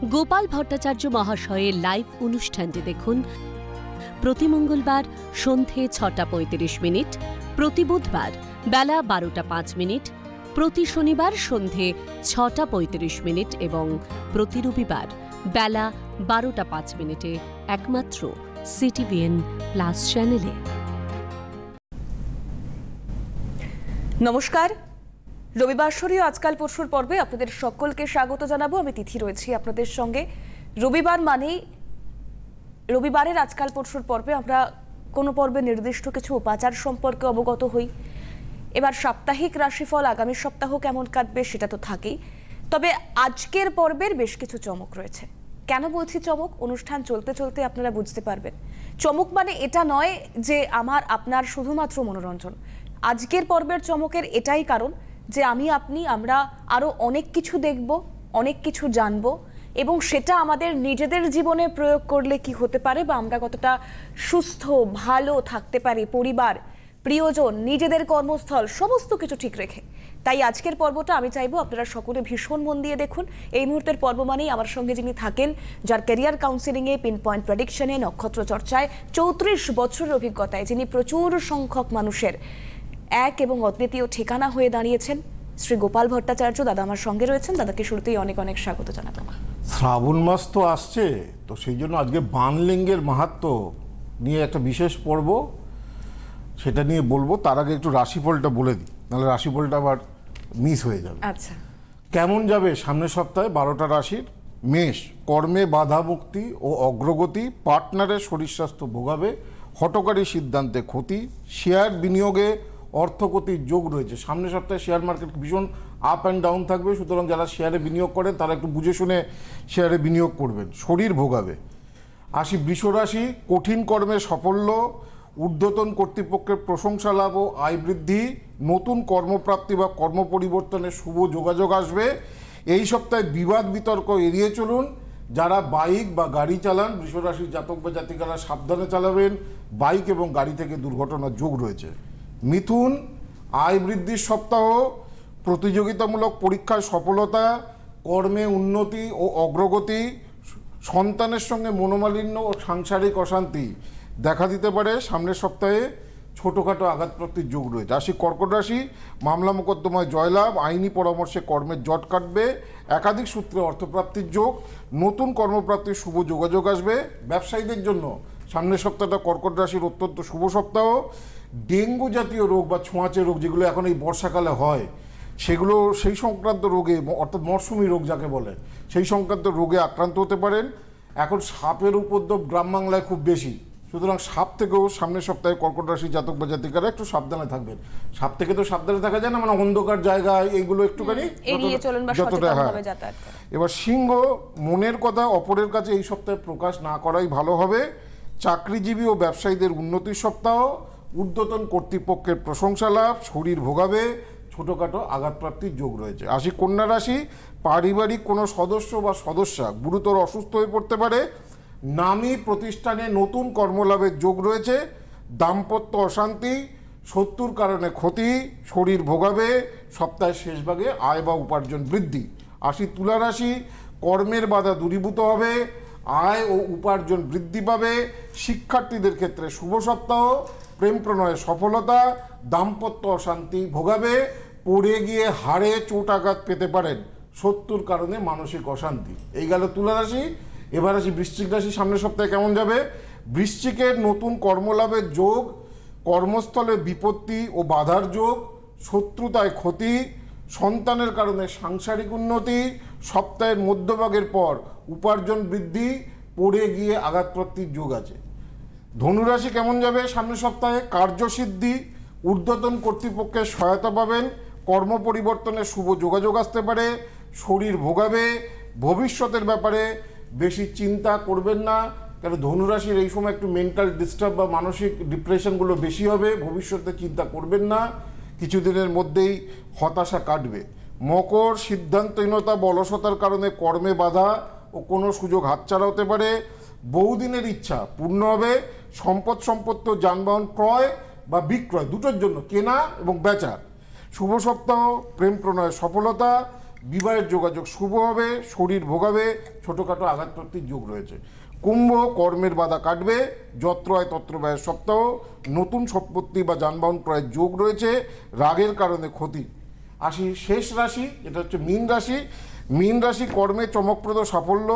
গোপাল ভট্টাচার্য মহাশয়ের লাইভ অনুষ্ঠানটি দেখুন প্রতি মঙ্গলবার সন্ধে 6:35, প্রতি বুধবার বেলা 12:05, প্রতি শনিবার সন্ধে 6:35 এবং প্রতি রবিবার বেলা 12:05 একমাত্র সিটিভিএন প্লাস চ্যানেলে। নমস্কার, রবিবাসরীয় আজকাল পরশুর পর্বে আপনাদের সকলকে স্বাগত জানাবো। আমি তিথি রয়েছি আপনাদের সঙ্গে। রবিবার মানেই রবিবারের আজকাল পরশুর পর্বে আমরা কোনো পর্বে নির্দিষ্ট কিছু উপাচার সম্পর্কে অবগত হই। এবার সাপ্তাহিক রাশিফল আগামী সপ্তাহ কেমন কাটবে সেটা তো থাকেই, তবে আজকের পর্বের বেশ কিছু চমক রয়েছে। কেন বলছি চমক? অনুষ্ঠান চলতে চলতে আপনারা বুঝতে পারবেন। চমক মানে এটা নয় যে আমার আপনার শুধুমাত্র মনোরঞ্জন। আজকের পর্বের চমকের এটাই কারণ যে আমরা আরো অনেক কিছু দেখব, অনেক কিছু জানবো, এবং সেটা আমাদের নিজেদের জীবনে প্রয়োগ করলে কি হতে পারে বা আমরা কতটা সুস্থ ভালো থাকতে পারি, পরিবার, প্রিয়জন, নিজেদের কর্মস্থল সমস্ত কিছু ঠিক রেখে। তাই আজকের পর্বটা আমি চাইবো আপনারা সকলে ভীষণ মন দিয়ে দেখুন। এই মুহূর্তের পর্ব মানেই আমার সঙ্গে যিনি থাকেন, যার ক্যারিয়ার কাউন্সিলিংয়ে, পিন পয়েন্ট প্রেডিকশনে, নক্ষত্র চর্চায় 34 বছরের অভিজ্ঞতায় যিনি প্রচুর সংখ্যক মানুষের এক এবং অদ্বিতীয় ঠিকানা হয়ে দাঁড়িয়েছেন, শ্রী গোপাল ভট্টাচার্য দাদা আমার সঙ্গে রয়েছেন। দাদাকে শুরুতেই অনেক অনেক স্বাগত জানাবো। শ্রাবণ মাস তো আসছে, তো সেই জন্য আজকে বানলিঙ্গের মাহাত্ম্য নিয়ে একটা বিশেষ পর্ব, সেটা নিয়ে বলবো। তার আগে একটু রাশিফলটা বলে দিই, নাহলে রাশিফলটা আবার মিস হয়ে যাবে। আচ্ছা, কেমন যাবে সামনের সপ্তাহে 12টা রাশির? মেষ, কর্মে বাধা মুক্তি ও অগ্রগতি, পার্টনারের শরীর স্বাস্থ্য ভোগাবে, হঠকারী সিদ্ধান্তে ক্ষতি, শেয়ার বিনিয়োগে অর্থগতির যোগ রয়েছে। সামনের সপ্তাহে শেয়ার মার্কেট ভীষণ আপ অ্যান্ড ডাউন থাকবে, সুতরাং যারা শেয়ারে বিনিয়োগ করেন তারা একটু বুঝে শুনে শেয়ারে বিনিয়োগ করবেন। শরীর ভোগাবে। বৃষ রাশি, কঠিন কর্মে সাফল্য, ঊর্ধ্বতন কর্তৃপক্ষের প্রশংসা লাভ ও আয় বৃদ্ধি, নতুন কর্মপ্রাপ্তি বা কর্ম পরিবর্তনের শুভ যোগাযোগ আসবে। এই সপ্তাহে বিবাদ বিতর্ক এড়িয়ে চলুন। যারা বাইক বা গাড়ি চালান, বৃষ রাশির জাতক বা জাতিকারা সাবধানে চালাবেন। বাইক এবং গাড়ি থেকে দুর্ঘটনার যোগ রয়েছে। মিথুন, আয় বৃদ্ধির সপ্তাহ, প্রতিযোগিতামূলক পরীক্ষায় সফলতা, কর্মে উন্নতি ও অগ্রগতি, সন্তানের সঙ্গে মনোমালিন্য ও সাংসারিক অশান্তি দেখা দিতে পারে। সামনের সপ্তাহে ছোটোখাটো আঘাতপ্রাপ্তির যোগ রয়েছে। কর্কট রাশি, মামলা মোকদ্দমায় জয়লাভ, আইনি পরামর্শে কর্মের জট কাটবে, একাধিক সূত্রে অর্থপ্রাপ্তির যোগ, নতুন কর্মপ্রাপ্তির শুভ যোগাযোগ আসবে। ব্যবসায়ীদের জন্য সামনের সপ্তাহটা কর্কট রাশির অত্যন্ত শুভ সপ্তাহ। ডেঙ্গু জাতীয় রোগ বা ছোঁয়াচে রোগ যেগুলো এখন এই বর্ষাকালে হয়, সেগুলো সেই সংক্রান্ত রোগে, অর্থাৎ মরশুমি রোগ যাকে বলে, সেই সংক্রান্ত রোগে আক্রান্ত হতে পারেন। এখন সাপের উপদ্রব গ্রাম বাংলায় খুব বেশি, সুতরাং সাপ থেকেও সামনের সপ্তাহে কর্কট রাশি জাতক বা জাতিকারা একটু সাবধানে থাকবেন। সাপ থেকে তো সাবধানে থাকা যায় না, মানে অন্ধকার জায়গায় এইগুলো একটুখানি যতটা। হ্যাঁ, এবার সিংহ, মনের কথা অপরের কাছে এই সপ্তাহে প্রকাশ না করাই ভালো হবে। চাকরিজীবী ও ব্যবসায়ীদের উন্নতির সপ্তাহ, ঊর্ধ্বতন কর্তৃপক্ষের প্রশংসা লাভ, শরীর ভোগাবে, ছোটোখাটো আঘাতপ্রাপ্তির যোগ রয়েছে। কন্যা রাশি, পারিবারিক কোনো সদস্য বা সদস্যা গুরুতর অসুস্থ হয়ে পড়তে পারে। নামী প্রতিষ্ঠানে নতুন কর্মলাভের যোগ রয়েছে। দাম্পত্য অশান্তি, শত্রুর কারণে ক্ষতি, শরীর ভোগাবে। সপ্তাহের শেষ ভাগে আয় বা উপার্জন বৃদ্ধি। তুলা রাশি, কর্মের বাধা দূরীভূত হবে, আয় ও উপার্জন বৃদ্ধি পাবে। শিক্ষার্থীদের ক্ষেত্রে শুভ সপ্তাহ, প্রেম প্রণয়ে সফলতা, দাম্পত্য অশান্তি ভোগাবে। পড়ে গিয়ে হাড়ে চোট আঘাত পেতে পারেন, শত্রুর কারণে মানসিক অশান্তি। এই গেল তুলা রাশি। এবার বৃশ্চিক রাশি, সামনের সপ্তাহে কেমন যাবে? বৃশ্চিকের নতুন কর্মলাভের যোগ, কর্মস্থলে বিপত্তি ও বাধার যোগ, শত্রুতায় ক্ষতি, সন্তানের কারণে সাংসারিক উন্নতি। সপ্তাহের মধ্যভাগের পর উপার্জন বৃদ্ধি, পড়ে গিয়ে আঘাতপ্রাপ্তির যোগ আছে। ধনুরাশি কেমন যাবে সামনের সপ্তাহে? কার্যসিদ্ধি, ঊর্ধ্বতন কর্তৃপক্ষের সহায়তা পাবেন, কর্ম পরিবর্তনের শুভ যোগাযোগ আসতে পারে। শরীর ভোগাবে। ভবিষ্যতের ব্যাপারে বেশি চিন্তা করবেন না, কারণ ধনুরাশির এই সময় একটু মেন্টাল ডিস্টার্ব বা মানসিক ডিপ্রেশনগুলো বেশি হবে। ভবিষ্যতে চিন্তা করবেন না, কিছুদিনের মধ্যেই হতাশা কাটবে। মকর, সিদ্ধান্তহীনতা বা অলসতার কারণে কর্মে বাধা ও কোনো সুযোগ হাতছাড়া হতে পারে। বহুদিনের ইচ্ছা পূর্ণ হবে। সম্পত্তি, যানবাহন ক্রয় বা বিক্রয় দুটোর জন্য কেনা এবং বেচা। শুভ সপ্তাহ, প্রেম প্রণয়ে সফলতা, বিবাহের যোগাযোগ শুভ হবে, শরীর ভোগাবে, ছোটোখাটো আঘাতপ্রাপ্তির যোগ রয়েছে। কুম্ভ, কর্মের বাধা কাটবে, যত্র হয় তত্র ব্যয়ের সপ্তাহ, নতুন সম্পত্তি বা যানবাহন ক্রয়ের যোগ রয়েছে, রাগের কারণে ক্ষতি। আসি শেষ রাশি, এটা হচ্ছে মীন রাশি। মীন রাশি, কর্মে চমকপ্রদ সাফল্য,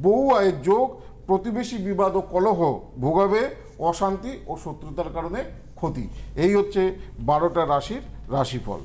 বহু আয়ের যোগ, প্রতিবেশী বিবাদ ও কলহ ভোগাবে, অশান্তি ও শত্রুতার কারণে ক্ষতি। এই হচ্ছে 12টা রাশির রাশিফল।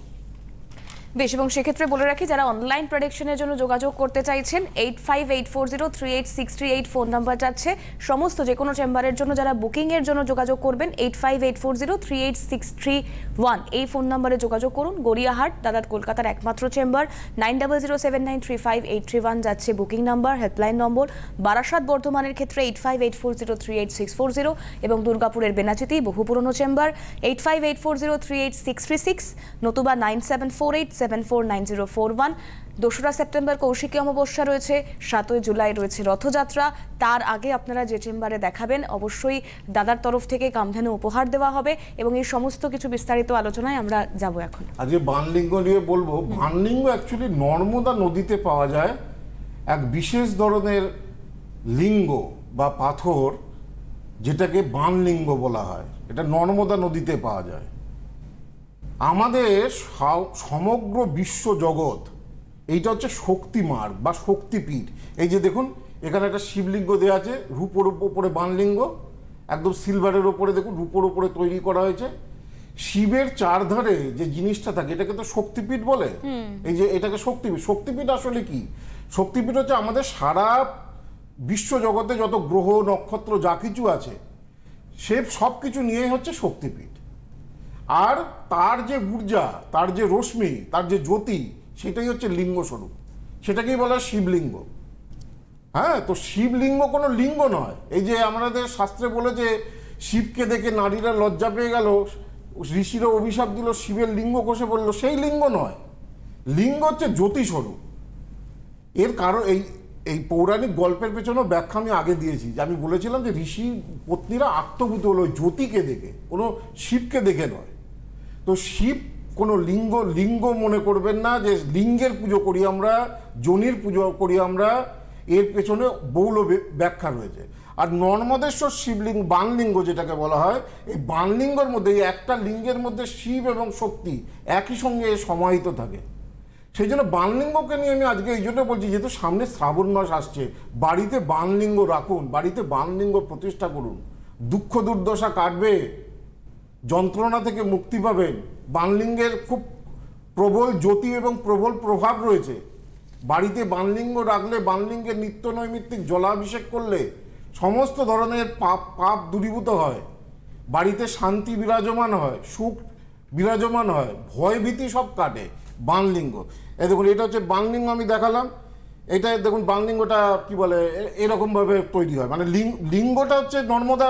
বেশ, এবং সেক্ষেত্রে বলে রাখি যারা অনলাইন প্রেডিকশনের জন্য যোগাযোগ করতে চাইছেন 8584038638 ফোন নাম্বার যাচ্ছে। সমস্ত যে কোনো চেম্বারের জন্য যারা বুকিংয়ের জন্য যোগাযোগ করবেন 8584038631 এই ফোন নাম্বারে যোগাযোগ করুন। গড়িয়াহাট দাদাত কলকাতার একমাত্র চেম্বার 9007935831 যাচ্ছে booking number, helpline number. Barasat বর্ধমানের ক্ষেত্রে 8584038640 এবং দুর্গাপুরের বেনাচিতি বহু পুরনো চেম্বার 8584038636 নতুবা 9748749041। 2রা সেপ্টেম্বর কৌশিকী অমাবস্যা রয়েছে, 7ই জুলাই রয়েছে রথযাত্রা। তার আগে আপনারা যে চেম্বারে দেখাবেন অবশ্যই দাদার তরফ থেকে কামধেনু উপহার দেওয়া হবে এবং এই সমস্ত কিছু বিস্তারিত আলোচনায় আমরা যাব এখন। আজকে বানলিঙ্গ নিয়ে বলবো। বানলিঙ্গ অ্যাকচুয়ালি নর্মদা নদীতে পাওয়া যায় এক বিশেষ ধরনের লিঙ্গ বা পাথর, যেটাকে বানলিঙ্গ বলা হয়। এটা নর্মদা নদীতে পাওয়া যায়। আমাদের সমগ্র বিশ্ব জগৎ এইটা হচ্ছে শক্তিমার্গ বা শক্তিপীঠ। এই যে দেখুন এখানে একটা শিবলিঙ্গ দেওয়া আছে, রূপোর ওপরে বানলিঙ্গ, একদম সিলভারের ওপরে দেখুন রূপোর ওপরে তৈরি করা হয়েছে। শিবের চারধারে যে জিনিসটা থাকে এটাকে তো শক্তিপীঠ বলে। এই যে এটাকে শক্তিপীঠ। শক্তিপীঠ আসলে কি? শক্তিপীঠ হচ্ছে আমাদের সারা বিশ্ব জগতে যত গ্রহ নক্ষত্র যা কিছু আছে সে সব কিছু নিয়েই হচ্ছে শক্তিপীঠ। আর তার যে ঊর্জা, তার যে রশ্মি, তার যে জ্যোতি, সেটাই হচ্ছে লিঙ্গ স্বরূপ। সেটাকেই বলা হয় শিবলিঙ্গ। হ্যাঁ, তো শিবলিঙ্গ কোনো লিঙ্গ নয়। এই যে আমাদের শাস্ত্রে বলে যে শিবকে দেখে নারীরা লজ্জা পেয়ে গেল, ঋষিরা অভিশাপ দিল, শিবের লিঙ্গ কষে পড়লো, সেই লিঙ্গ নয়। লিঙ্গ হচ্ছে জ্যোতি স্বরূপ। এর কারণ এই পৌরাণিক গল্পের পেছনেও ব্যাখ্যা আমি আগে দিয়েছি, যে আমি বলেছিলাম যে ঋষি পত্নীরা আত্মভূত হলো ওই জ্যোতিকে দেখে, কোনো শিবকে দেখে নয়। তো শিব কোনো লিঙ্গ মনে করবেন না যে লিঙ্গের পুজো করি আমরা, যোনির পুজো করি আমরা, এর পেছনে বহুল ব্যাখ্যা রয়েছে। আর নর্মদেশ্বর শিবলিঙ্গ, বানলিঙ্গ যেটাকে বলা হয়, এই বানলিঙ্গর মধ্যে এই একটা লিঙ্গের মধ্যে শিব এবং শক্তি একই সঙ্গে সমাহিত থাকে। সেই জন্য বানলিঙ্গকে নিয়ে আমি আজকে এই জন্য বলছি, যেহেতু সামনে শ্রাবণ মাস আসছে, বাড়িতে বানলিঙ্গ রাখুন, বাড়িতে বানলিঙ্গ প্রতিষ্ঠা করুন। দুঃখ দুর্দশা কাটবে, যন্ত্রণা থেকে মুক্তি পাবেন। বানলিঙ্গের খুব প্রবল জ্যোতি এবং প্রবল প্রভাব রয়েছে। বাড়িতে বানলিঙ্গ রাখলে, বানলিঙ্গের নিত্য নৈমিত্তিক জলাভিষেক করলে সমস্ত ধরনের পাপ দূরীভূত হয়, বাড়িতে শান্তি বিরাজমান হয়, সুখ বিরাজমান হয়, ভয় ভীতি সব কাটে। বানলিঙ্গ, এই দেখুন এটা হচ্ছে বানলিঙ্গ আমি দেখালাম। এটা দেখুন বানলিঙ্গটা কি বলে, এরকমভাবে তৈরি হয়। মানে লিঙ্গটা হচ্ছে নর্মদা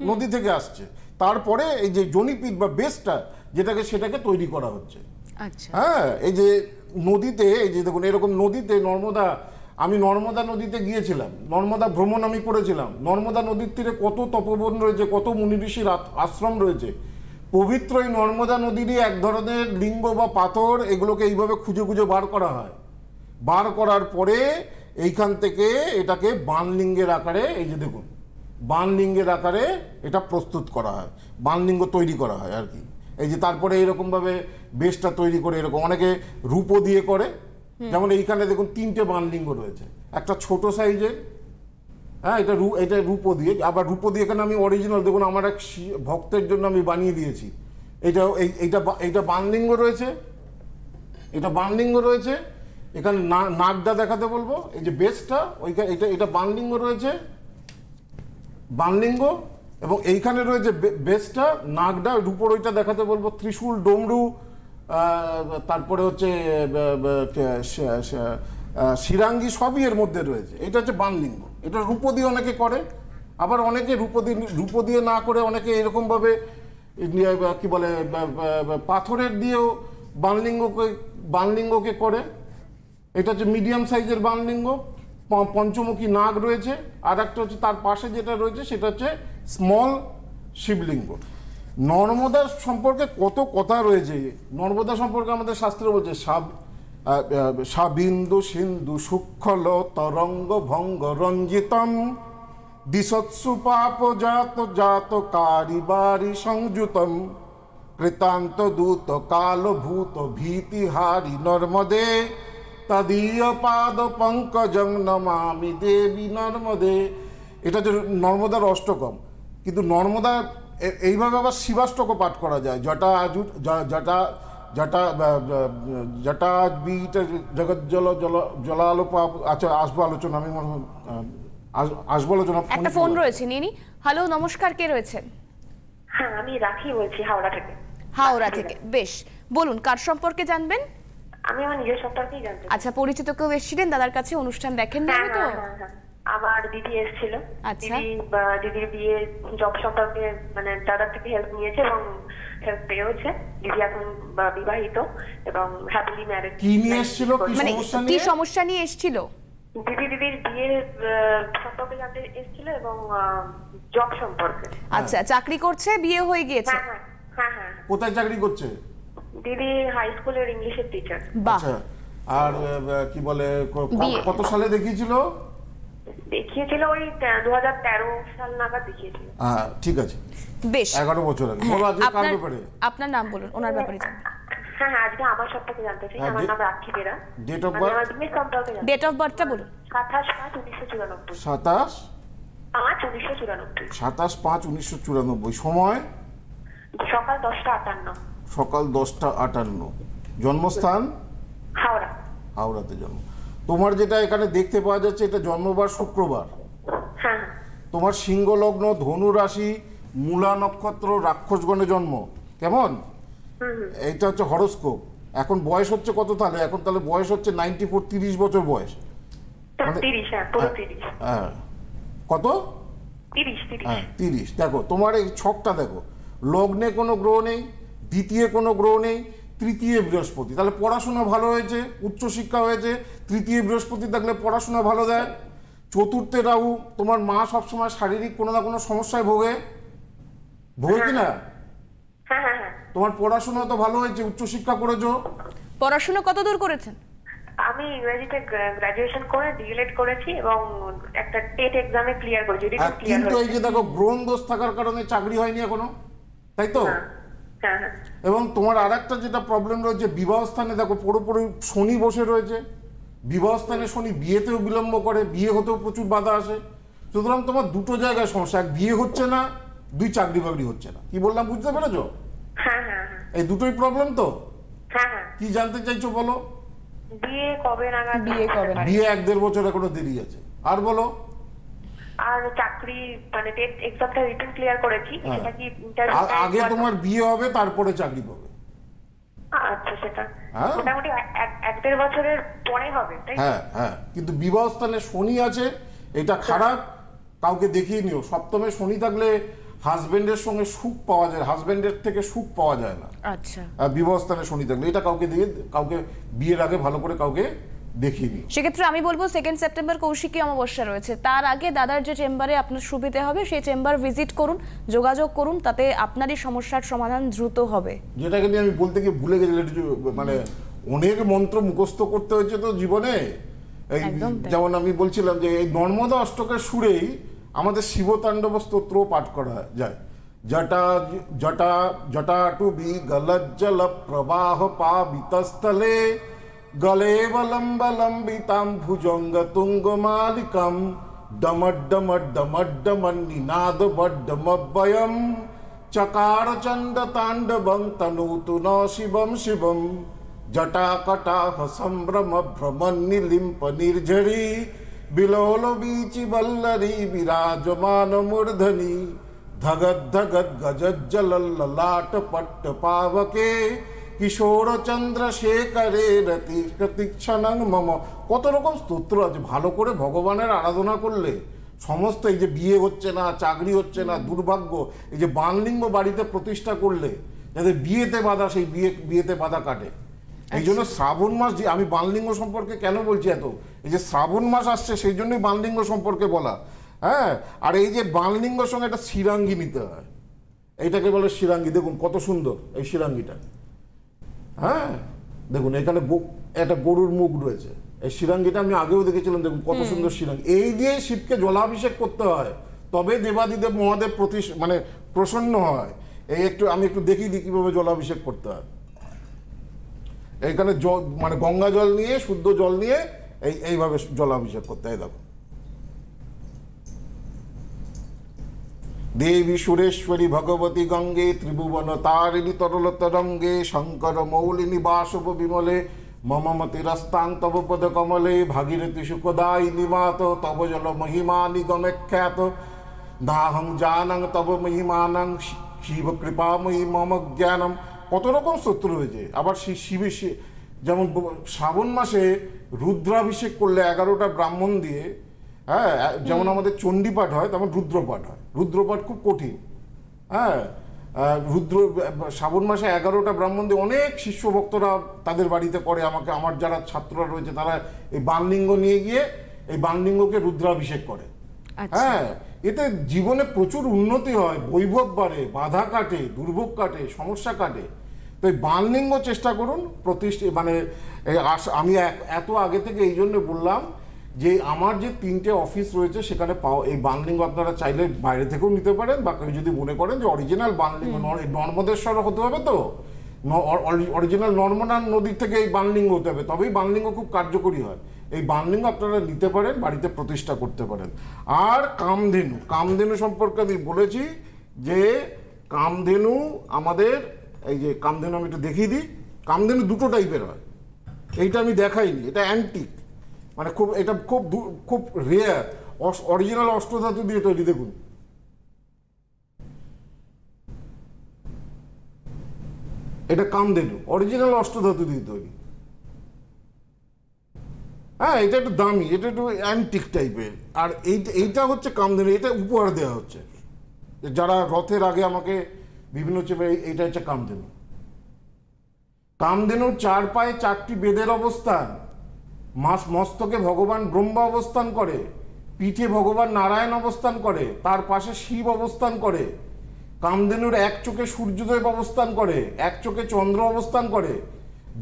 নদী থেকে আসছে, তারপরে এই যে জনিপীঠ বা বেসটা যেটাকে, সেটাকে তৈরি করা হচ্ছে। আচ্ছা, হ্যাঁ, এই যে নদীতে, এই যে দেখুন এরকম নদীতে আমি নর্মদা নদীতে গিয়েছিলাম, নর্মদা ভ্রমণ আমি করেছিলাম। নর্মদা নদীর তীরে কত তপবন রয়েছে, কত মুনি ঋষির আশ্রম রয়েছে। পবিত্র এই নর্মদা নদীরই এক ধরনের লিঙ্গ বা পাথর, এগুলোকে এইভাবে খুঁজে খুঁজে বার করা হয়। বার করার পরে এইখান থেকে এটাকে বানলিঙ্গের আকারে, এই যে দেখুন বানলিঙ্গের আকারে এটা প্রস্তুত করা হয়, বানলিঙ্গ তৈরি করা হয় আর কি। এই যে তারপরে এরকমভাবে বেশটা তৈরি করে, এরকম অনেকে রূপো দিয়ে করে। যেমন এইখানে দেখুন 3টে বানলিঙ্গ রয়েছে, একটা ছোট সাইজের, হ্যাঁ এটা রূপো দিয়ে, আবার রূপো দিয়ে এখানে আমি অরিজিনাল দেখুন আমার এক ভক্তের জন্য আমি বানিয়ে দিয়েছি। এইটা বানলিঙ্গ রয়েছে, এটা বানলিঙ্গ রয়েছে। এখানে নাকটা দেখাতে বলবো, এই যে বেসটা ওইখানে, এটা বানলিঙ্গ রয়েছে, বানলিঙ্গ। এবং এইখানে রয়েছে বেসটা, নাকটা, রূপোর ওইটা দেখাতে বলবো, ত্রিশূল, ডমরু, তারপরে হচ্ছে শিরাঙ্গি, সবই এর মধ্যে রয়েছে। এটা হচ্ছে বানলিঙ্গ। এটা রূপো দিয়ে অনেকে করে, আবার অনেকে রূপো দিয়ে না করে অনেকে এরকমভাবে কি বলে পাথরের দিয়েও বানলিঙ্গকে করে। এটা হচ্ছে মিডিয়াম সাইজের বানলিঙ্গ, পঞ্চমুখী নাগ রয়েছে। আর একটা হচ্ছে তার পাশে যেটা রয়েছে সেটা হচ্ছে স্মল শিবলিঙ্গ। নর্মদার সম্পর্কে কত কথা রয়েছে। নর্মদা সম্পর্কে আমাদের শাস্ত্রে বলছে সাবিন্দু সিন্ধু সুক্ষল তরঙ্গ ভঙ্গ রঞ্জিতম দিশৎসু পাপ জাত জাত কারিবারি সংযুতম কৃতান্ত দূত কাল ভূত ভীতিহারি নর্মদে তদীয় পাদ পঙ্কজং নমামি দেবী নর্মদে। এটা যে নর্মদার অষ্টকম, কিন্তু নর্মদা এইভাবে আবার শিবাষ্টক পাঠ করা যায়। জটা জটা জটা জটা বিটা জগৎ জল জল জলালো পাপ। আচ্ছা, আসবো আলোচনা, আমি আসবো আলোচনা। একটা ফোন রয়েছে, নিনি। হ্যালো, নমস্কার, কে রয়েছেন? হ্যাঁ, আমি রাখি বলছি, হাওড়া থেকে। হাওড়া থেকে, বেশ, বলুন কার সম্পর্কে জানবেন? আমি আমার নিজের সম্পর্কেই জানতে চাই। আচ্ছা, পরিচিত কেউ এসেছিলেন দাদার কাছে? অনুষ্ঠান দেখেন না তো? আমার দিদি এসেছিল। আচ্ছা। দিদির বিয়ে জব সম্পর্কে মানে দাদার থেকে হেল্প নিয়েছে এবং হেল্প পেয়েছে। দিদি এখন বিবাহিত এবং হ্যাপিলি ম্যারিড। কি নিয়ে এসেছিল, মানে কি সমস্যা নিয়ে এসেছিল? দিদির বিয়ে সম্পর্কে জানতে এসেছিল এবং জব সম্পর্কে। আচ্ছা, চাকরি করছে, বিয়ে হয়ে গিয়েছে? হ্যাঁ হ্যাঁ। কোথায় চাকরি করছে? দিদি হাই স্কুলের ইংলিশের টিচার। বাহ। আর কি বলে, কত সালে দেখিয়েছিল? দেখিয়েছিল ওই 2013 সাল নাগাদ দেখিয়েছিল। ঠিক আছে, বেশ, 11 বছর আগে। বলো আজকে কার ব্যাপারে? আপনার নাম বলুন, ওনার ব্যাপারে জানতে। হ্যাঁ, আজকে আমার সম্পর্কে জানতে চাই। আমার নাম রাখি বেরা। Date of birth? আমার দিনের সম্পর্কে জানতে। ডেট অফ বার্থটা বলুন। 27/5/1994। 27/5/1994। 27/5/1994। সময়? সকাল 10:58। সকাল 10:58। জন্মস্থান? হাওড়া। হাওড়াতে জন্ম। তোমার যেটা এখানে দেখতে পাওয়া যাচ্ছে, এটা জন্মবার শুক্রবার। হ্যাঁ। তোমার সিংহ লগ্ন, ধনু রাশি, মূলা নক্ষত্র, রাক্ষসগণে জন্ম। কেমন? এইটা হচ্ছে হরোস্কোপ। এখন বয়স হচ্ছে কত তাহলে? এখন তাহলে বয়স হচ্ছে 94, 30 বছর বয়স। 30। হ্যাঁ, পুরো 30। হ্যাঁ, কত? 30। হ্যাঁ, 30। দেখো তোমার এই ছকটা দেখো, লগ্নে কোনো গ্রহ নেই, দ্বিতীয় কোনো গ্রহ নেই, তৃতীয় বৃহস্পতি। তাহলে পড়াশোনা ভালো হয়েছে, উচ্চশিক্ষা হয়েছে। তৃতীয় বৃহস্পতি থাকলে পড়াশোনা ভালো দেয়। চতুর্থে রাহু, তোমার মা সবসময় শারীরিক কোনো না কোনো সমস্যায় ভোগে কি না? হ্যাঁ। তোমার পড়াশোনা তো ভালো হয়েছে, উচ্চশিক্ষা করেছো। পড়াশোনা কত দূর করেছেন? আমি ইংরেজিতে গ্রাজুয়েশন করে ডিএলএড করেছি এবং একটা টেট এক্সামে ক্লিয়ার করেছি। কিন্তু এই যে দেখো, গ্রহণ দোষ থাকার কারণে চাকরি হয়নি এখনো, তাই তো? হ্যাঁ। এবং তোমার আর একটা যেটা প্রবলেম রয়েছে, বিবাহ স্থানে দেখো পুরোপুরি শনি বসে রয়েছে। বিবাহ স্থানে শনি বিয়েতেও বিলম্ব করে, বিয়ে হতেও প্রচুর বাধা আসে। সুতরাং তোমার দুটো জায়গায় সমস্যা, এক বিয়ে হচ্ছে না, দুই চাকরি বাকরি হচ্ছে না। কি বললাম, বুঝতে পেরেছো? হ্যাঁ। এই দুটোই প্রবলেম তো। হ্যাঁ। কি জানতে চাইছো বলো? বিয়ে কবে নাগাদ? বিয়ে 1-1.5 বছর এখনো দেরি আছে। আর বলো? আর চাকরি মানে টেট এক্সামটা রিটেন ক্লিয়ার করেছি, সেটা কি আগে তোমার বিয়ে হবে, তারপরে চাকরি পাবে। আচ্ছা, সেটা মোটামুটি 1-1.5 বছরের পরে হবে, তাই? হ্যাঁ, কিন্তু বিবাহ স্থানে শনি আছে, এটা খারাপ। কাউকে দেখিয়ে নিও। সপ্তমে শনি থাকলে হাজবেন্ডের সঙ্গে সুখ পাওয়া যায়, হাজবেন্ডের থেকে সুখ পাওয়া যায় না। আচ্ছা, বিবাহ স্থানে শনি থাকলে এটা কাউকে বিয়ের আগে ভালো করে কাউকে দেখিয়ে নিও। সেক্ষেত্রে আমি বলবো 2 সেপ্টেম্বর কৌশিকী অমাবস্যা রয়েছে, তার আগে দাদার যে চেম্বারে আপনার সুবিধে হবে সেই চেম্বার ভিজিট করুন, যোগাযোগ করুন, তাতে আপনারই সমস্যার সমাধান দ্রুত হবে। যেটাকে নিয়ে আমি বলতে গিয়ে ভুলে গেছি, মানে অনেক মন্ত্র মুখস্থ করতে হয়েছে তো জীবনে। এই যেমন আমি বলছিলাম যে এই নর্মদা অষ্টকের সুরেই আমাদের শিবতাণ্ডব স্তোত্র পাঠ করা যায়। জটা জটা জটাটুবি গলজ্জল প্রবাহ পাবিতস্থলে গলেবলম্বলম্বিতাম ভুজঙ্গ তুঙ্গমালিকম ডমড্ডমড্ডমড্ডমন্নিনাদ বড্ডমব্বয়ম চকার চণ্ড তাণ্ডবং তনূতু ন শিবম শিবম জটাকটাহ সম্ভ্রম ভ্রমন্নিলিম্প নির্ঝরি বিলোল বীচি বল্লরি বিরাজমান মূর্ধনি ধগদ ধগদ গজজ্জলল্লাট পট্ট পাবকে কিশোর চন্দ্রশেখরে রতি প্রতীক্ষণং মম। কত রকম স্তোত্র আছে। ভালো করে ভগবানের আরাধনা করলে সমস্ত, এই যে বিয়ে হচ্ছে না, চাকরি হচ্ছে না, দুর্ভাগ্য, এই যে বানলিঙ্গ বাড়িতে প্রতিষ্ঠা করলে যাদের বিয়েতে বাধা, সেই বিয়েতে বাধা কাটে। এই জন্য শ্রাবণ মাস, যে আমি বানলিঙ্গ সম্পর্কে কেন বলছি এত, এই যে শ্রাবণ মাস আসছে সেই জন্যই বানলিঙ্গ সম্পর্কে বলা। হ্যাঁ, আর এই যে বানলিঙ্গর সঙ্গে একটা শিরাঙ্গি নিতে হয়, এইটাকে বলে শিরাঙ্গি। দেখুন কত সুন্দর এই শিরাঙ্গিটা। হ্যাঁ, দেখুন এখানে একটা গরুর মুখ রয়েছে, এই শিরাঙ্গিটা আমি আগেও দেখেছিলাম, দেখুন কত সুন্দর শিরাঙ্গি। এই দিয়ে শিবকে জলাভিষেক করতে হয়, তবে দেবাদিদেব মহাদেব মানে প্রসন্ন হয়। আমি একটু দেখিয়ে দিই কিভাবে জলাভিষেক করতে হয়। এইখানে জল মানে গঙ্গা জল নিয়ে, শুদ্ধ জল নিয়ে এইভাবে জলাভিষেক করতে হয়। দেখো, দেবী সুরেশ্বরী ভগবতী গঙ্গে ত্রিভুবন তারিণী তরল তরঙ্গে শঙ্কর মৌলিনী বাসব বিমলে মমমতিরস্তাং তব পদ কমলে ভাগীরথী সুখদায়িনী মাত তব জল মহিমা নিগমে খ্যাত দাহং জানং তব মহিমানং শিব কৃপাময়ী মম জ্ঞানম। কত রকম স্তোত্র রয়েছে। আবার শিবের যেমন শ্রাবণ মাসে রুদ্রাভিষেক করলে 11টা ব্রাহ্মণ দিয়ে, হ্যাঁ, যেমন আমাদের চণ্ডীপাঠ হয় তেমন রুদ্রপাঠ হয়। রুদ্রপাঠ খুব কঠিন, হ্যাঁ। শ্রাবণ মাসে 11টা ব্রাহ্মণ দিয়ে অনেক শিষ্য ভক্তরা তাদের বাড়িতে করে। আমার যারা ছাত্ররা রয়েছে তারা এই বানলিঙ্গ নিয়ে গিয়ে এই বানলিঙ্গকে রুদ্রাভিষেক করে। হ্যাঁ, এতে জীবনে প্রচুর উন্নতি হয়, বৈভব বাড়ে, বাধা কাটে, দুর্ভোগ কাটে, সমস্যা কাটে। তো এই বানলিঙ্গ চেষ্টা করুন মানে আমি এত আগে থেকে এই জন্য বললাম যে আমার যে 3টে অফিস রয়েছে সেখানে এই বানলিঙ্গ আপনারা চাইলে বাইরে থেকেও নিতে পারেন, বা কেউ যদি মনে করেন যে অরিজিনাল বানলিঙ্গ নর্মদেশ্বর হতে হবে, তো অরিজিনাল নর্মদা নদীর থেকে এই বানলিঙ্গ হতে হবে, তবেই বানলিঙ্গ খুব কার্যকরী হয়। এই বানলিঙ্গ আপনারা নিতে পারেন, বাড়িতে প্রতিষ্ঠা করতে পারেন। আর কামধেনু সম্পর্কে আমি বলেছি যে কামধেনু আমাদের, এই যে কামধেনু আমি একটু দেখিয়ে দিই। কামধেনু 2টো টাইপের হয়, এইটা আমি দেখাইনি, এটা অ্যান্টিক, মানে এটা খুব রেয়ার, অরিজিনাল অষ্টধাতু দিয়ে তৈরি। দেখুন, এটা কামধেনু অরিজিনাল অষ্টধাতু দিয়ে তৈরি। হ্যাঁ, এটা একটু দামি, এটা একটু অ্যান্টিক টাইপের। আর এইটা হচ্ছে কামধেনু, এটা উপহার দেওয়া হচ্ছে যারা রথের আগে আমাকে বিভিন্ন চেপে। এইটা হচ্ছে কামধেনু। কামধেনুর 4 পায়ে 4টি বেদের অবস্থান, মস্তকে ভগবান ব্রহ্মা অবস্থান করে, পিঠে ভগবান নারায়ণ অবস্থান করে, তার পাশে শিব অবস্থান করে। কামধেনুর 1 চোখে সূর্যদেব অবস্থান করে, 1 চোখে চন্দ্র অবস্থান করে।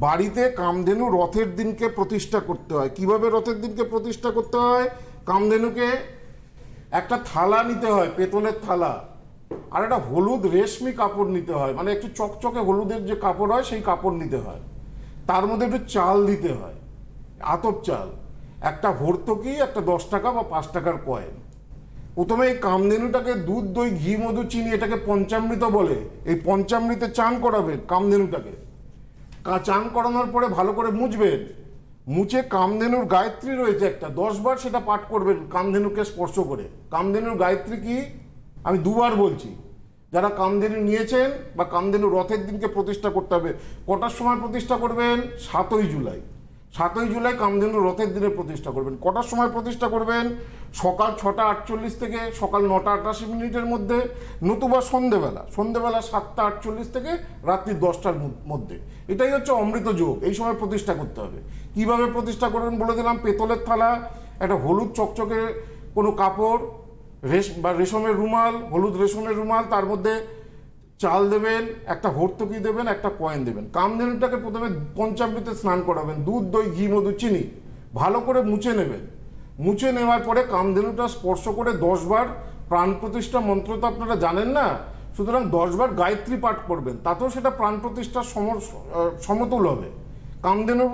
বাড়িতে কামধেনু রথের দিনকে প্রতিষ্ঠা করতে হয়। কিভাবে রথের দিনকে প্রতিষ্ঠা করতে হয়? কামধেনুকে একটা থালা নিতে হয়, পেতলের থালা, আর একটা হলুদ রেশমি কাপড় নিতে হয়, মানে একটু চকচকে হলুদের যে কাপড় হয় সেই কাপড় নিতে হয়। তার মধ্যে একটু চাল দিতে হয়, আতপ চাল, একটা ভর্তুকি, একটা 10 টাকা বা 5 টাকার কয়েন। প্রথমে এই কামধেনুটাকে দুধ, দই, ঘি, মধু, চিনি, এটাকে পঞ্চামৃত বলে, এই পঞ্চামৃতে চান করাবেন কামধেনুটাকে। চান করানোর পরে ভালো করে মুছবেন, মুছে কামধেনুর গায়ত্রী রয়েছে একটা, 10 বার সেটা পাঠ করবেন কামধেনুকে স্পর্শ করে। কামধেনুর গায়ত্রী কি আমি 2 বার বলছি। যারা কামধেনু নিয়েছেন বা কামধেনু রথের দিনকে প্রতিষ্ঠা করতে হবে, কটার সময় প্রতিষ্ঠা করবেন? 7ই জুলাই। 7ই জুলাই কামধেনু রথের দিনে প্রতিষ্ঠা করবেন। কটার সময় প্রতিষ্ঠা করবেন? সকাল 6টা 48 থেকে সকাল 9টা 88 মধ্যে, নতুবা সন্ধেবেলা 7টা 48 থেকে রাত্রি 10টার মধ্যে। এটাই হচ্ছে অমৃত যোগ, এই সময় প্রতিষ্ঠা করতে হবে। কিভাবে প্রতিষ্ঠা করবেন বলে দিলাম। পেতলের থালা, একটা হলুদ চকচকে কোনো কাপড়, রেশমের রুমাল, হলুদ রেশমের রুমাল, তার মধ্যে চাল দেবেন, একটা ভর্তুকি দেবেন, একটা কয়েন দেবেন। কামধেনুটাকে প্রথমে পঞ্চামৃতে স্নান করাবেন, দুধ, দই, ঘি, মধু, চিনি ভালো করে মুছে নেবেন। মুছে নেওয়ার পরে কামধেনুটা স্পর্শ করে 10 বার, প্রাণ প্রতিষ্ঠা মন্ত্র তো আপনারা জানেন না, সুতরাং 10 বার গায়ত্রী পাঠ করবেন, তাতেও সেটা প্রাণ প্রতিষ্ঠার সমতুল হবে। কামধেনুর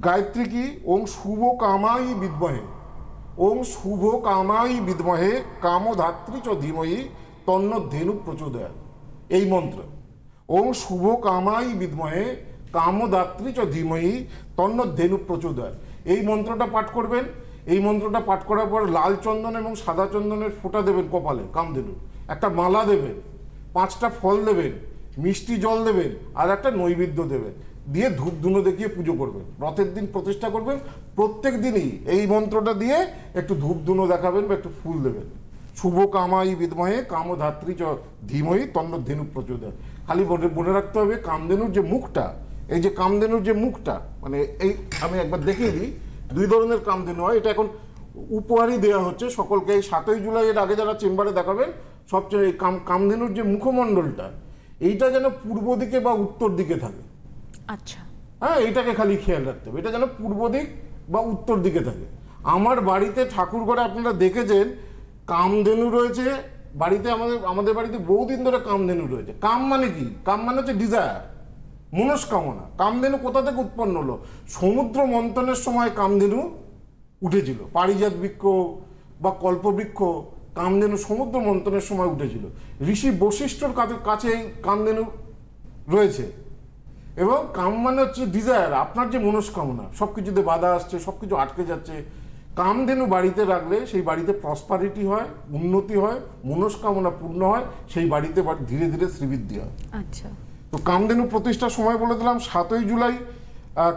গায়ত্রী কি? ওং শুভ কামাই বিদ্মহে, ওং শুভ কামাই বিদ্মহে কামধাত্রী চ ধীমহি তন্ন ধেনু প্রচোদয়াৎ। এই মন্ত্র, ওং শুভ কামাই বিদ্মহে কামদাত্রী চ ধীমহি তন্ন ধেনু প্রচোদয়াৎ, এই মন্ত্রটা পাঠ করবেন। এই মন্ত্রটা পাঠ করার পর লাল চন্দন এবং সাদা চন্দনের ফোঁটা দেবেন কপালে কামধেনু, একটা মালা দেবেন, 5টা ফল দেবেন, মিষ্টি জল দেবেন, আর একটা নৈবেদ্য দেবেন, দিয়ে ধূপ ধুনো দেখিয়ে পুজো করবেন। রথের দিন প্রতিষ্ঠা করবেন, প্রত্যেক দিনই এই মন্ত্রটা দিয়ে একটু ধূপ ধুনো দেখাবেন বা একটু ফুল দেবেন। শুভ কামাই বিদ্মহে কামধাত্রী চ ধীমহি তন্ন ধেনু প্রচোদয়াৎ। খালি মনে রাখতে হবে কামধেনুর যে মুখটা, এই যে কামধেনুর যে মুখটা, মানে এই আমি একবার দেখিয়ে দিই। 2 ধরনের কামধেনু হয়, এটা এখন উপহারই দেওয়া হচ্ছে সকলকে। এই 7ই জুলাইয়ের আগে যারা চেম্বারে দেখাবেন, সবচেয়ে এই কামধেনুর যে মুখমণ্ডলটা, এইটা যেন পূর্ব দিকে বা উত্তর দিকে থাকে। আচ্ছা, হ্যাঁ, এইটাকে খালি খেয়াল রাখতে হবে, এটা যেন পূর্ব দিক বা উত্তর দিকে থাকে। আমার বাড়িতে ঠাকুর ঘরে আপনারা দেখেছেন কামধেনু রয়েছে বাড়িতে, আমাদের বাড়িতে বহুদিন ধরে কামধেনু রয়েছে। কাম মানে কি? কাম মানে হচ্ছে ডিজায়ার, মনস্কামনা। কামধেনু কোথা থেকে উৎপন্ন হলো? সমুদ্র মন্থনের সময় কামধেনু উঠেছিল। পারিজাত বৃক্ষ বা কল্পবৃক্ষ, কামধেনু সমুদ্র মন্থনের সময় উঠেছিল। ঋষি বশিষ্ঠর কাছে এই কামধেনু রয়েছে। এবং কাম মানে হচ্ছে ডিজায়ার, আপনার যে মনস্কামনা, সব কিছুতে বাধা আসছে, সব কিছু আটকে যাচ্ছে, কামধেনু বাড়িতে রাখলে সেই বাড়িতে প্রসপারিটি হয়, উন্নতি হয়, মনস্কামনা পূর্ণ হয়, সেই বাড়িতে ধীরে ধীরে শ্রীবৃদ্ধি হয়। আচ্ছা, তো কামধেনু প্রতিষ্ঠার সময় বলে দিলাম 7ই জুলাই,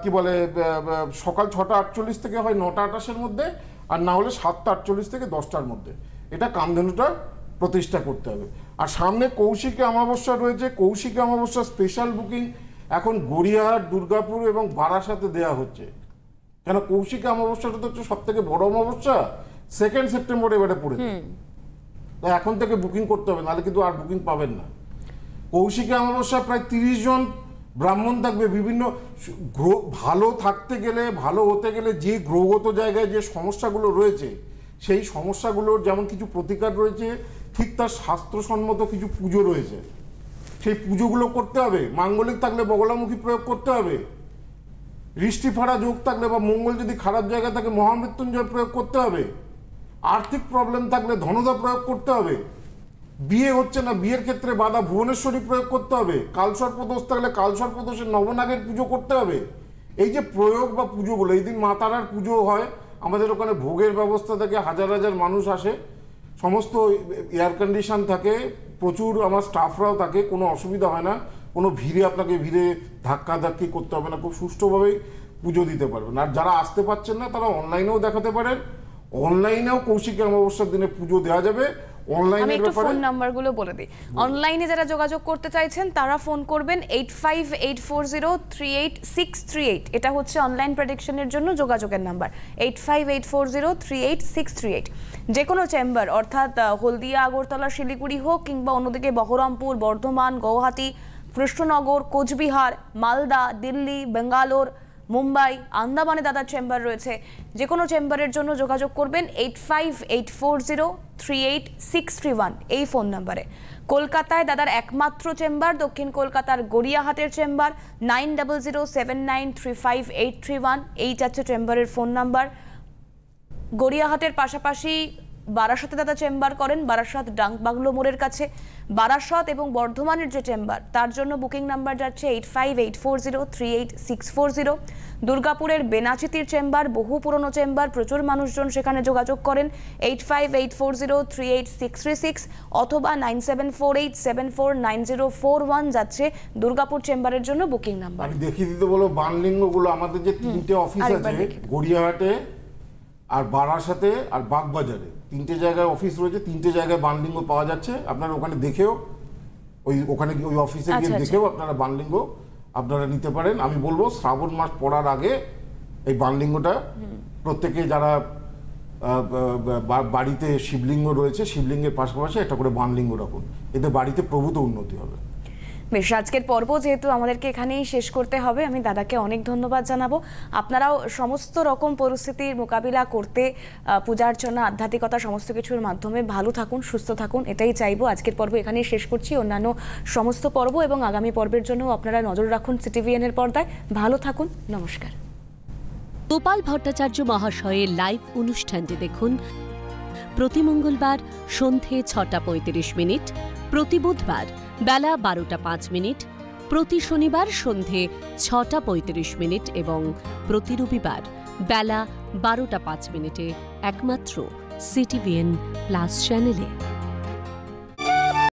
কি বলে, সকাল 6:48 থেকে হয় 9:28-এর মধ্যে, আর না হলে 7:48 থেকে 10টার মধ্যে। এটা কামধেনুটা প্রতিষ্ঠা করতে হবে। আর সামনে কৌশিকী অমাবস্যা রয়েছে। কৌশিকী অমাবস্যা স্পেশাল বুকিং এখন গড়িয়াহাট, দুর্গাপুর এবং বারাসাতে দেওয়া হচ্ছে। কেন? কৌশিকী অমাবস্যাটা তো হচ্ছে সব থেকে বড় অমাবস্যা, 2 সেপ্টেম্বর এবারে পড়েছে। তো এখন থেকে বুকিং করতে হবে, নাহলে কিন্তু আর বুকিং পাবেন না। কৌশিকী অমাবস্যা প্রায় 30 জন ব্রাহ্মণ থাকবে। বিভিন্ন ভালো থাকতে গেলে, ভালো হতে গেলে যে গ্রহগত জায়গায় যে সমস্যাগুলো রয়েছে, সেই সমস্যাগুলোর যেমন কিছু প্রতিকার রয়েছে, ঠিক তার শাস্ত্রসম্মত কিছু পুজো রয়েছে। সেই পুজোগুলো করতে হবে। মাঙ্গলিক থাকলে বগলামুখী প্রয়োগ করতে হবে। ঋষ্টিফাড়া যোগ থাকলে বা মঙ্গল যদি খারাপ জায়গায় থাকে মহামৃত্যুঞ্জয় প্রয়োগ করতে হবে। আর্থিক প্রবলেম থাকলে ধনদা প্রয়োগ করতে হবে। বিয়ে হচ্ছে না, বিয়ের ক্ষেত্রে বাধা ভুবনেশ্বরী প্রয়োগ করতে হবে। কালসর্পদোষ থাকলে কালসর্পদোষের নবনাগের পুজো করতে হবে। এই যে প্রয়োগ বা পুজোগুলো, এই দিন মা তারার পুজো হয়। আমাদের ওখানে ভোগের ব্যবস্থা থাকে, হাজার হাজার মানুষ আসে, সমস্ত এয়ার কন্ডিশন থাকে, প্রচুর আমার স্টাফরাও থাকে, কোনো অসুবিধা হয় না। কোনো আপনাকে ভিড়ে ধাক্কাধাক্কি করতে হবে না, খুব সুষ্ঠুভাবেই পুজো দিতে পারবেন। আর যারা আসতে পারছেন না তারা অনলাইনেও দেখাতে পারেন। অনলাইনেও কৌশিকী অমাবস্যার দিনে পুজো দেওয়া যাবে। আমি একটু ফোন নাম্বারগুলো বলে দিই। অনলাইনে যারা যোগাযোগ করতে চাইছেন তারা ফোন করবেন 8584038638। এটা হচ্ছে অনলাইন প্রেডিকশনের জন্য যোগাযোগের নাম্বার, 8584038638। যে কোনো চেম্বার, অর্থাৎ হলদিয়া, আগরতলা, শিলিগুড়ি হোক, কিংবা অন্যদিকে বহরমপুর, বর্ধমান, গৌহাটি, কৃষ্ণনগর, কোচবিহার, মালদা, দিল্লি, বেঙ্গালোর, মুম্বাই, আন্দামানে দাদার চেম্বার রয়েছে। যে কোনো চেম্বারের জন্য যোগাযোগ করবেন 8584038631 এই ফোন নাম্বারে। কলকাতায় দাদার একমাত্র চেম্বার দক্ষিণ কলকাতার গড়িয়াহাটের চেম্বার 9007935831। এই যাচ্ছে চেম্বারের ফোন নাম্বার। গড়িয়াহাটের পাশাপাশি বারাসাতে দাদা চেম্বার করেন, বারাসাত ডাকবাংলো মোড়ের কাছে। বারাসত এবং বর্ধমানের যে চেম্বার, তার জন্য বুকিং নাম্বার যাচ্ছে 8584038640। দুর্গাপুরের বেনাচিতির চেম্বার বহু পুরনো চেম্বার, প্রচুর মানুষজন সেখানে যোগাযোগ করেন, 8584038636 অথবা 9748749041 যাচ্ছে দুর্গাপুর চেম্বারের জন্য বুকিং নাম্বার। আমি দেখিয়ে দিতে বলো বানলিঙ্গগুলো। আমাদের যে 3টে অফিস আছে, গড়িয়াহাটে আর বারাসাতে আর বাগবাজারে, 3টে জায়গায় অফিস রয়েছে। 3টে জায়গায় বানলিঙ্গ পাওয়া যাচ্ছে। আপনারা ওখানে দেখেও, ওখানে ওই অফিসে গিয়ে দেখেও আপনারা বানলিঙ্গ আপনারা নিতে পারেন। আমি বলবো শ্রাবণ মাস পড়ার আগে এই বানলিঙ্গটা প্রত্যেকে, যারা বাড়িতে শিবলিঙ্গ রয়েছে, শিবলিঙ্গের পাশাপাশি একটা করে বানলিঙ্গ রাখুন। এতে বাড়িতে প্রভূত উন্নতি হবে। বেশ, আজকের পর্ব যেহেতু আমাদেরকে এখানেই শেষ করতে হবে, আমি দাদাকে অনেক ধন্যবাদ জানাবো। আপনারাও সমস্ত রকম পরিস্থিতির মোকাবিলা করতে পূজার্চনা, আধ্যাত্মিকতা সমস্ত কিছুর মাধ্যমে ভালো থাকুন, সুস্থ থাকুন, এটাই চাইবো। আজকের পর্ব এখানেই শেষ করছি। অন্যান্য সমস্ত পর্ব এবং আগামী পর্বের জন্য আপনারা নজর রাখুন সিটিভিএনের পর্দায়। ভালো থাকুন, নমস্কার। গোপাল ভট্টাচার্য মহাশয়ের লাইভ অনুষ্ঠানটি দেখুন প্রতি মঙ্গলবার সন্ধে 6:35, প্রতি বুধবার বেলা 12:05, প্রতি শনিবার সন্ধে 6:35 এবং প্রতি রবিবার বেলা 12:05 একমাত্র সিটিভিএন প্লাস চ্যানেলে।